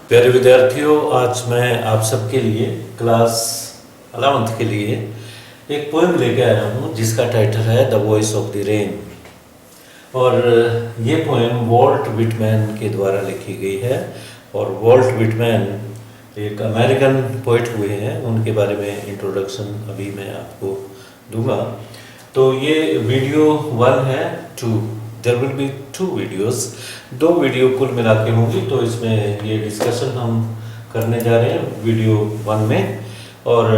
प्यारे विद्यार्थियों, आज मैं आप सबके लिए क्लास 11th के लिए एक पोएम लेके आया हूँ जिसका टाइटल है the voice of the rain. और ये पोएम वॉल्ट विटमैन के द्वारा लिखी गई है। और वॉल्ट विटमैन एक अमेरिकन पोइट हुए हैं, उनके बारे में इंट्रोडक्शन अभी मैं आपको दूंगा। तो ये वीडियो 1 है, 2 there will be 2 videos, 2 video कुल मिला के होंगी। तो इसमें ये डिस्कशन हम करने जा रहे हैं वीडियो 1 में। और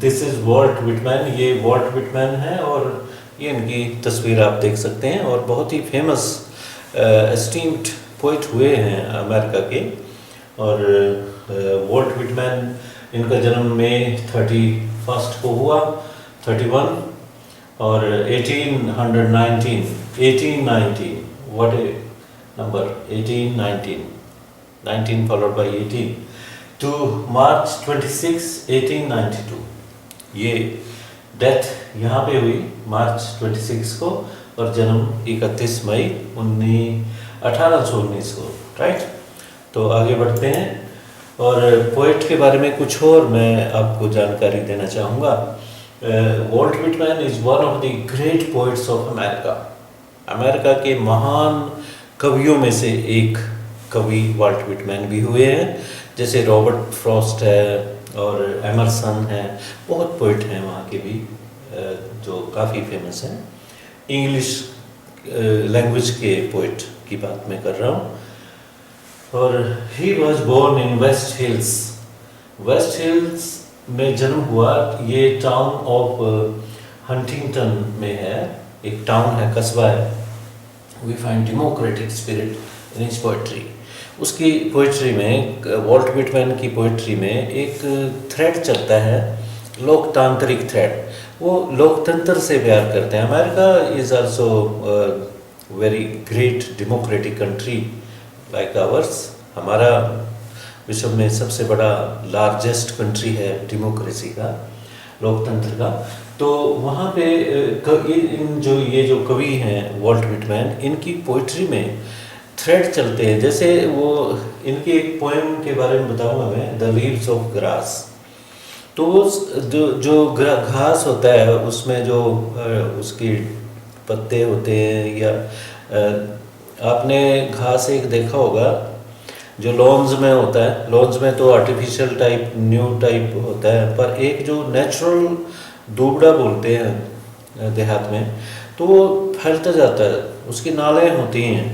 दिस इज़ वॉल्ट विटमैन, ये वॉल्ट विटमैन है और ये इनकी तस्वीर आप देख सकते हैं। और बहुत ही फेमस एस्टीम्ड पोइट हुए हैं अमेरिका के। और वॉल्ट विटमैन, इनका जन्म मई 31 को हुआ, 31, और 1819 what a number, 1819, 19 followed by 18 to March 26, 1892। ये डेथ यहाँ पे हुई मार्च 26 को और जन्म 31 मई 1819 को, राइट। तो आगे बढ़ते हैं और पोइट के बारे में कुछ और मैं आपको जानकारी देना चाहूँगा। Walt Whitman is one of the great poets of America. America के महान कवियों में से एक कवि वॉल्ट विटमैन भी हुए हैं। जैसे रॉबर्ट फ्रॉस्ट है और एमरसन है, बहुत पोइट हैं वहाँ के भी जो काफ़ी फेमस हैं। इंग्लिश लैंग्वेज के पोइट की बात मैं कर रहा हूँ। और he was born in West Hills. West Hills में जन्म हुआ। ये टाउन ऑफ हंटिंगटन में है, एक टाउन है, कस्बा है। We find democratic spirit in his poetry. उसकी पोइट्री में, वॉल्ट विटमैन की पोइट्री में एक थ्रेड चलता है, लोकतांत्रिक थ्रेड। वो लोकतंत्र से प्यार करते हैं। America is also very great democratic country like ours. हमारा विश्व में सबसे बड़ा लार्जेस्ट कंट्री है डेमोक्रेसी का, लोकतंत्र का। तो वहाँ पे ये जो कवि हैं वॉल्ट विटमैन, इनकी पोइट्री में थ्रेड चलते हैं। जैसे वो इनकी एक पोएम के बारे में बताऊँगा मैं, द लीव्स ऑफ ग्रास। तो जो घास होता है उसमें जो उसकी पत्ते होते हैं, या आपने घास एक देखा होगा जो लॉन्स में होता है। लॉन्स में तो आर्टिफिशियल टाइप, न्यू टाइप होता है, पर एक जो नेचुरल दूबड़ा बोलते हैं देहात में, तो वो फैलता जाता है, उसकी नालें होती हैं।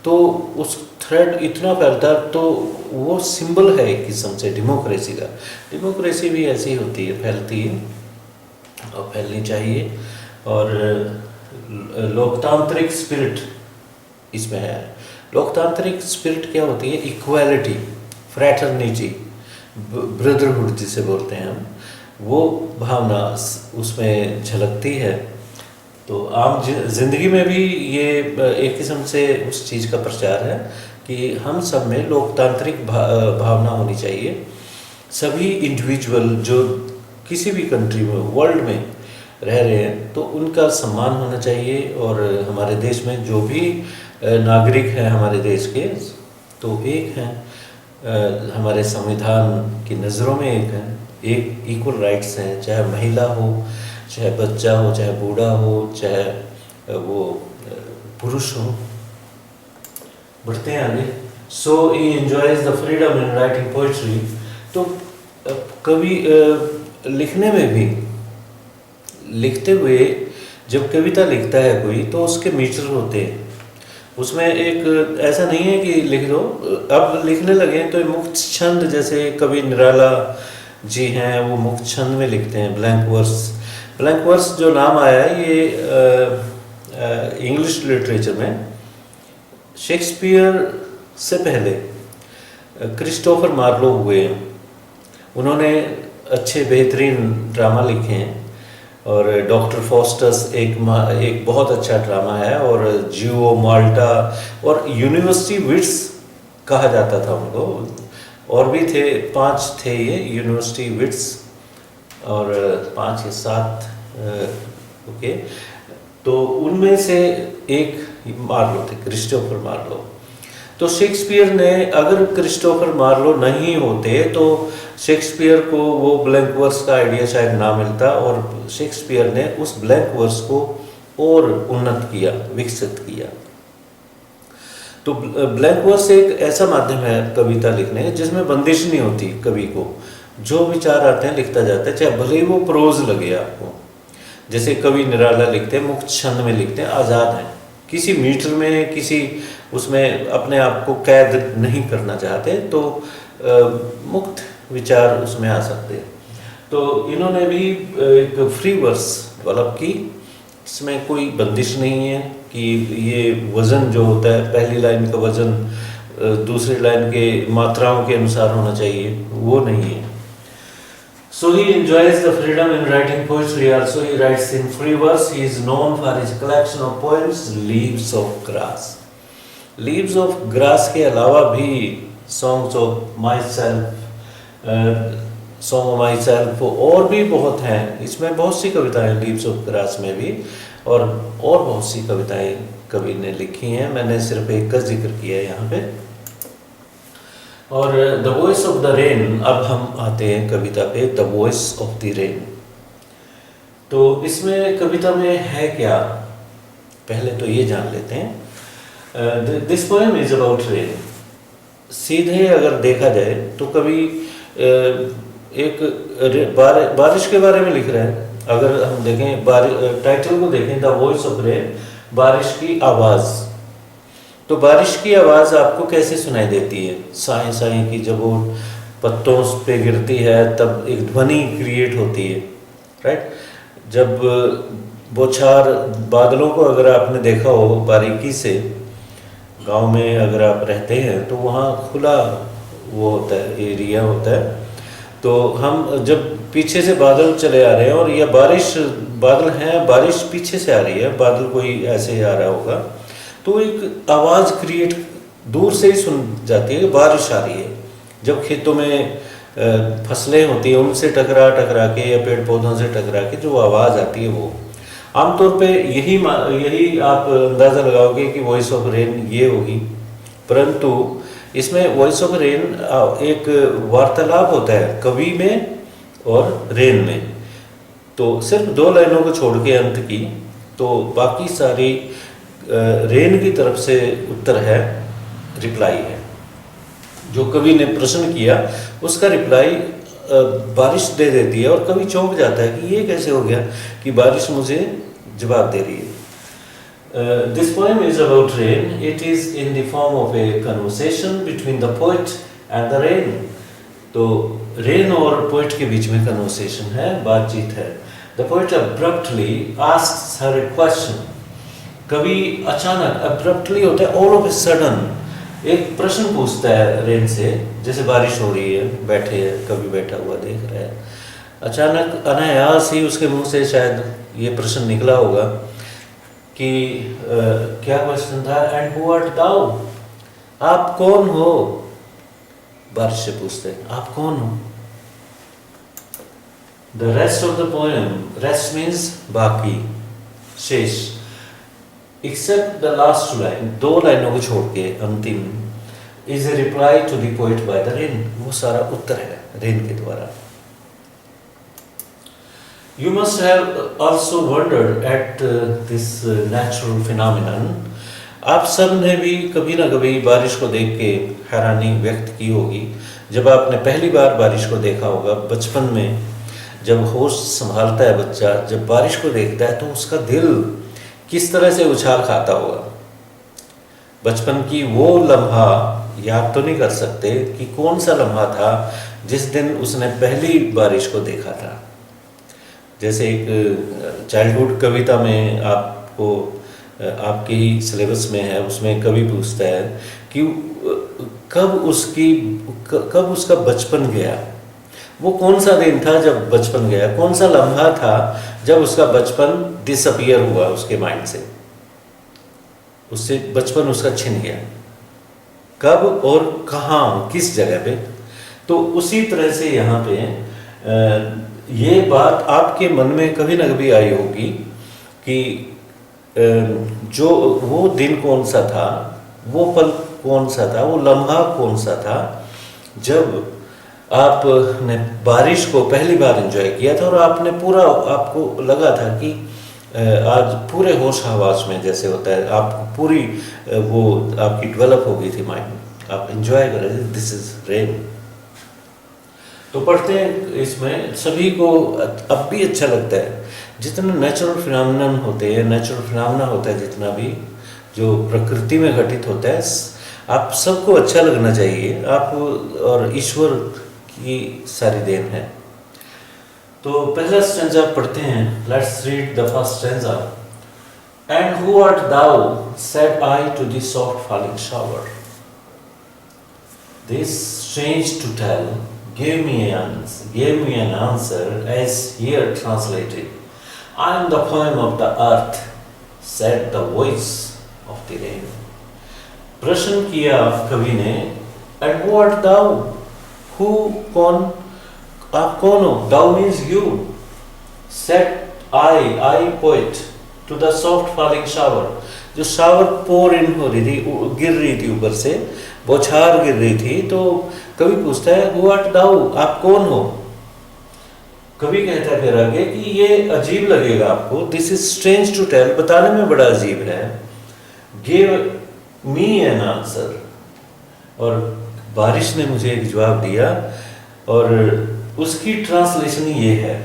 तो उस थ्रेड इतना फैलता है, तो वो सिंबल है एक किस्म से डेमोक्रेसी का। डेमोक्रेसी भी ऐसी होती है, फैलती है और फैलनी चाहिए। और लोकतांत्रिक स्पिरिट इसमें है। लोकतांत्रिक स्पिरिट क्या होती है? इक्वालिटी, फ्रैटर्निटी, ब्रदरहुड जिसे बोलते हैं हम, वो भावना उसमें झलकती है। तो आम जिंदगी में भी ये एक किस्म से उस चीज़ का प्रचार है कि हम सब में लोकतांत्रिक भावना होनी चाहिए। सभी इंडिविजुअल जो किसी भी कंट्री में, वर्ल्ड में रह रहे हैं, तो उनका सम्मान होना चाहिए। और हमारे देश में जो भी नागरिक हैं हमारे देश के, तो एक हैं, हमारे संविधान की नज़रों में एक हैं, एक इक्वल राइट्स हैं। चाहे महिला हो, चाहे बच्चा हो, चाहे बूढ़ा हो, चाहे वो पुरुष हो। बढ़ते हैं आगे। So he enjoys the freedom in writing poetry. तो कवि लिखने में भी, लिखते हुए जब कविता लिखता है कोई, तो उसके मीटर होते हैं। उसमें एक ऐसा नहीं है कि लिख दो, अब लिखने लगे तो मुक्त छंद, जैसे कवि निराला जी हैं, वो मुक्त छंद में लिखते हैं, ब्लैंक वर्स। ब्लैंक वर्स जो नाम आया है, ये इंग्लिश लिटरेचर में शेक्सपियर से पहले क्रिस्टोफर मार्लो हुए हैं। उन्होंने अच्छे बेहतरीन ड्रामा लिखे हैं। और डॉक्टर फॉस्टस एक बहुत अच्छा ड्रामा है। और जियो माल्टा और यूनिवर्सिटी विट्स कहा जाता था उनको। और भी थे, 5 थे ये यूनिवर्सिटी विट्स, और 5 या 7, ओके। तो उनमें से एक मार्लो थे, क्रिस्टोफर मार्लो। तो शेक्सपियर ने, अगर क्रिस्टोफर मार्लो नहीं होते तो शेक्सपियर को वो ब्लैंक वर्स का आइडिया शायद ना मिलता, और शेक्सपियर ने उस ब्लैंक वर्स को और उन्नत किया, विकसित किया। तो ब्लैंक वर्स एक ऐसा माध्यम है कविता लिखने जिसमें बंदिश नहीं होती, कवि को जो विचार आते हैं लिखता जाता है, चाहे भले ही वो प्रोज लगे आपको। जैसे कवि निराला लिखते हैं, मुक्त छंद में लिखते हैं, आज़ाद हैं, किसी मीटर में, किसी उसमें अपने आप को कैद नहीं करना चाहते, तो मुक्त विचार उसमें आ सकते हैं। तो इन्होंने भी एक फ्री वर्स डेवलप की, इसमें कोई बंदिश नहीं है कि ये वज़न जो होता है, पहली लाइन का वज़न दूसरी लाइन के मात्राओं के अनुसार होना चाहिए, वो नहीं है। So he enjoys the freedom in writing poetry. Also, he writes in free verse. He is known for his collection of poems, Leaves of Grass. Leaves of Grass के अलावा भी Songs of Myself, Song of Myself और भी बहुत हैं। इसमें बहुत सी कविताएं Leaves of Grass में भी, और बहुत सी कविताएं कवि ने लिखी हैं, मैंने सिर्फ एक का जिक्र किया है यहाँ पे। और the voice of the rain, अब हम आते हैं कविता पे, the voice of the rain. तो इसमें कविता में है क्या, पहले तो ये जान लेते हैं। This poem is about rain. सीधे अगर देखा जाए तो कवि एक बारिश के बारे में लिख रहे हैं। अगर हम देखें टाइटल को देखें, द वॉइस ऑफ रेन, बारिश की आवाज़। तो बारिश की आवाज़ आपको कैसे सुनाई देती है? साए साए की जब वो पत्तों पे गिरती है तब एक ध्वनि क्रिएट होती है, राइट। जब बौछार बादलों को अगर आपने देखा हो बारीकी से, गांव में अगर आप रहते हैं तो वहाँ खुला वो होता है, एरिया होता है, तो हम जब पीछे से बादल चले आ रहे हैं और या बादल हैं, बारिश पीछे से आ रही है, बादल कोई ऐसे ही आ रहा होगा, तो एक आवाज़ क्रिएट दूर से ही सुन जाती है कि बारिश आ रही है। जब खेतों में फसलें होती हैं उनसे टकरा के या पेड़ पौधों से टकरा के जो आवाज़ आती है, वो आमतौर पे यही आप अंदाज़ा लगाओगे कि वॉइस ऑफ रेन ये होगी। परंतु इसमें वॉइस ऑफ रेन एक वार्तालाप होता है कवि में और रेन में। तो सिर्फ 2 लाइनों को छोड़ के अंत की, तो बाकी सारी रेन की तरफ से उत्तर है, रिप्लाई है। जो कवि ने प्रश्न किया उसका रिप्लाई बारिश दे देती है, और कवि चौंक जाता है कि ये कैसे हो गया कि बारिश मुझे जवाब दे रही है। This poem is about rain. It is in the form of A conversation between the poet and the rain. तो रेन और पोएट के बीच में कन्वर्सेशन है, बातचीत है। The poet abruptly asks her A question. कवि अचानक, अब्रप्टली होता है ऑल ऑफ ए सडन, एक प्रश्न पूछता है रेन से। जैसे बारिश हो रही है, बैठे है, कवि बैठा हुआ देख रहा है, अचानक अनायास ही उसके मुंह से शायद ये प्रश्न निकला होगा कि क्या क्वेश्चन था, एंड हु आर्ट दाउ, आप कौन हो? बारिश से पूछते हैं आप कौन हो? The rest of the poem, rest means बाकी, शेष, एक्सेप्ट द लास्ट लाइन, 2 लाइनों को छोड़ के अंतिम, is a reply to the poet by the rain, वो सारा उत्तर है रेन के द्वारा। You must have also wondered at this natural phenomenon. आप सब ने भी कभी ना कभी बारिश को देख के हैरानी व्यक्त की होगी। जब आपने पहली बार बारिश को देखा होगा बचपन में, जब होश संभालता है बच्चा, जब बारिश को देखता है तो उसका दिल किस तरह से उछाल खाता होगा। बचपन की वो लम्हा याद तो नहीं कर सकते कि कौन सा लम्हा था जिस दिन उसने पहली बारिश को देखा था। जैसे एक चाइल्डहुड कविता में आपको आपके ही सिलेबस में है, उसमें कवि पूछता है कि कब उसका बचपन गया, वो कौन सा दिन था जब बचपन गया, कौन सा लम्हा था जब उसका बचपन डिसअपियर हुआ उसके माइंड से, उससे बचपन उसका छिन गया, कब और कहाँ, किस जगह पे। तो उसी तरह से यहाँ पे ये बात आपके मन में कभी ना कभी आई होगी कि जो वो दिन कौन सा था, वो पल कौन सा था, वो लम्हा कौन सा था जब आपने बारिश को पहली बार एंजॉय किया था और आपने पूरा, आपको लगा था कि आज पूरे होश हवास में जैसे होता है, आपको पूरी वो आपकी डेवलप हो गई थी माइंड, आप एंजॉय कर रहे थे, दिस इज रेन। तो पढ़ते हैं इसमें सभी को अब भी अच्छा लगता है, जितना नेचुरल फिनोमेनन होते हैं, नेचुरल फिनोमेना होता है जितना भी जो प्रकृति में घटित होता है, आप सबको अच्छा लगना चाहिए, आप और ईश्वर की सारी देन है। तो पहला स्टैंजा पढ़ते हैं, let's read the first stanza. And who art thou said I to the soft falling shower, this strange to tell gave me an answer as here translated. I am the poem of the earth, said the voice of the rain. प्रश्न किया कवि ने, and who art thou? Who, कौन, आप कौन हो? Thou means you. Said I poet to the soft falling shower. जो shower पोर इन हो रही थी, गिर रही थी ऊपर से, बौछार गिर रही थी, तो कवि पूछता है हु आर्ट दाउ, आप कौन हो? कवि कहता है फिर आगे कि ये अजीब लगेगा आपको, this is strange to tell, बताने में बड़ा अजीब है, गिव मी एन आंसर, और बारिश ने मुझे एक जवाब दिया, और उसकी ट्रांसलेशन ये है,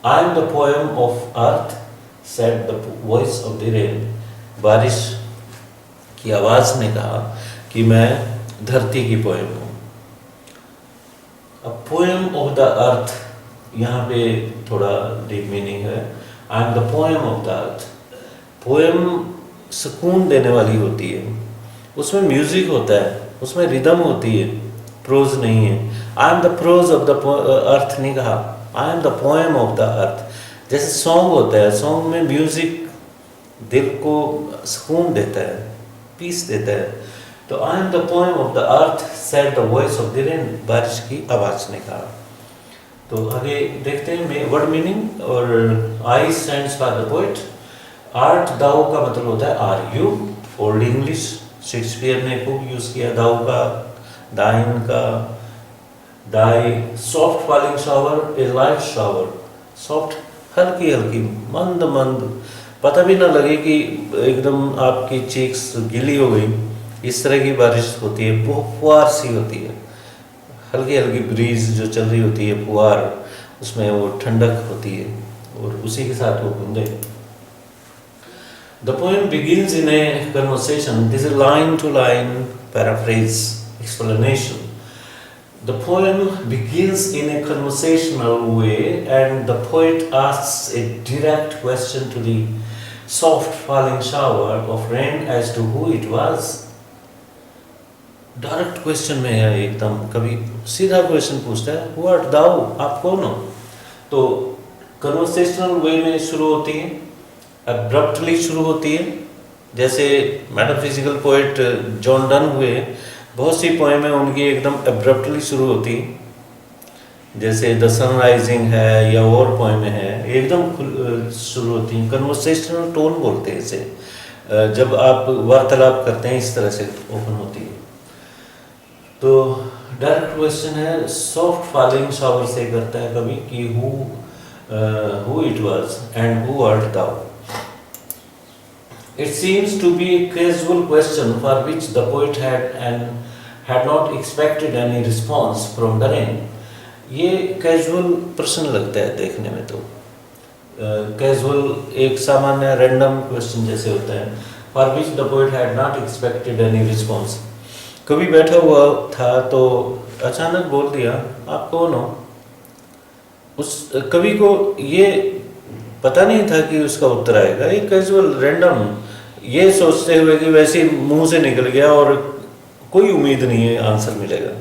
I am the poem of earth, said the voice of the rain. बारिश की आवाज ने कहा कि मैं धरती की पोएम हूँ। अब पोएम ऑफ द अर्थ, यहाँ पे थोड़ा डीप मीनिंग है, I am the poem of the earth. Poem सुकून देने वाली होती है, उसमें म्यूजिक होता है, उसमें रिदम होती है, प्रोज नहीं है। I am the prose of the earth नहीं कहा, I am the poem of the earth. जैसे सॉन्ग होता है, सॉन्ग में म्यूजिक दिल को सुकून देता है, पीस देता है। तो आई am the poem of the earth, said the voice of the rain, बारिश की आवाज ने कहा। तो आगे देखते हैं वर्ड मीनिंग, और I stands for the poet, art thou का मतलब होता है are you, old English, Shakespeare ने खूब यूज किया दाउ का, दाइन का, thy. Soft falling shower, a light shower, soft हल्की हल्की, मंद मंद, पता भी ना लगे कि एकदम आपकी चीक्स गीली हो गई, इस तरह की बारिश होती है, बहुत फुहार सी होती है, हल्की हल्की ब्रीज जो चल रही होती है, फुहार, उसमें वो ठंडक होती है, और उसी के साथ वो बूंदे। The poem begins in a conversation. This is line to line paraphrase explanation. The poem begins in a conversational way, and the poet asks a direct question to the soft falling shower of rain as to who it was. Direct question में है एकदम, कभी सीधा question पूछता है, who art दाउ, आप कौन हो? तो कन्वर्सेशनल वे में शुरू होती है, अब्रप्टली शुरू होती है, जैसे मेटाफिजिकल पोएट जॉन डन हुए, बहुत सी पोएमें उनकी एकदम अब्रप्टली शुरू होती, जैसे द सनराइजिंग है या और पोएमें हैं, एकदम शुरू होती हैं। कन्वर्सेशनल टोन बोलते हैं इसे, जब आप वार्तालाप करते हैं इस तरह से ओपन होती है। तो डायरेक्ट क्वेश्चन है, सॉफ्ट फॉलिंग शावर से करता है कभी कि who it was and who art thou. It seems to be a casual question for which the poet had not expected any response from the rain. ये casual प्रश्न लगता है देखने में, तो कैजुअल एक सामान्य रैंडम क्वेश्चन जैसे होता है, for which the poet had not expected any response. कभी बैठा हुआ था तो अचानक बोल दिया, आप कौन हो? उस कवि को ये पता नहीं था कि उसका उत्तर आएगा, एक कैजुअल रैंडम, ये सोचते हुए कि वैसे मुंह से निकल गया और कोई उम्मीद नहीं है आंसर मिलेगा।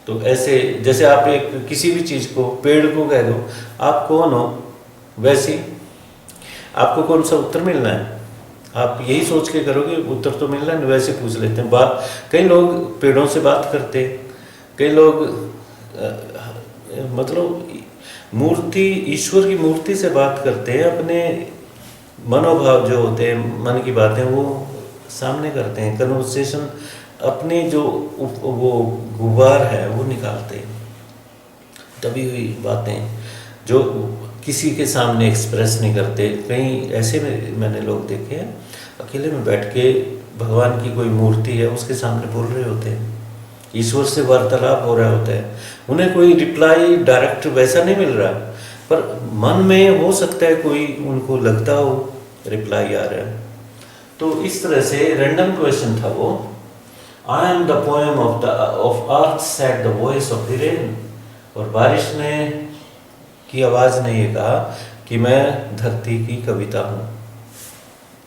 तो ऐसे जैसे आप एक किसी भी चीज़ को, पेड़ को कह दो आप कौन हो, वैसे आपको कौन सा उत्तर मिलना है, आप यही सोच के करोगे उत्तर तो मिलना नहीं, वैसे पूछ लेते हैं। बात, कई लोग पेड़ों से बात करते, कई लोग मतलब मूर्ति, ईश्वर की मूर्ति से बात करते हैं, अपने मनोभाव जो होते हैं, मन की बातें वो सामने करते हैं। कन्वर्सेशन अपनी जो वो गुबार है वो निकालते हैं। तभी हुई बातें जो किसी के सामने एक्सप्रेस नहीं करते। कहीं ऐसे में मैंने लोग देखे हैं अकेले में बैठ के भगवान की कोई मूर्ति है उसके सामने बोल रहे होते हैं, ईश्वर से वार्तालाप हो रहा होता है, उन्हें कोई रिप्लाई डायरेक्ट वैसा नहीं मिल रहा, पर मन में हो सकता है कोई उनको लगता हो रिप्लाई आ रहा है। तो इस तरह से रैंडम क्वेश्चन था वो। आई am the poem of earth said the voice of the rain. और बारिश ने की आवाज़ ने ये कहा कि मैं धरती की कविता हूँ।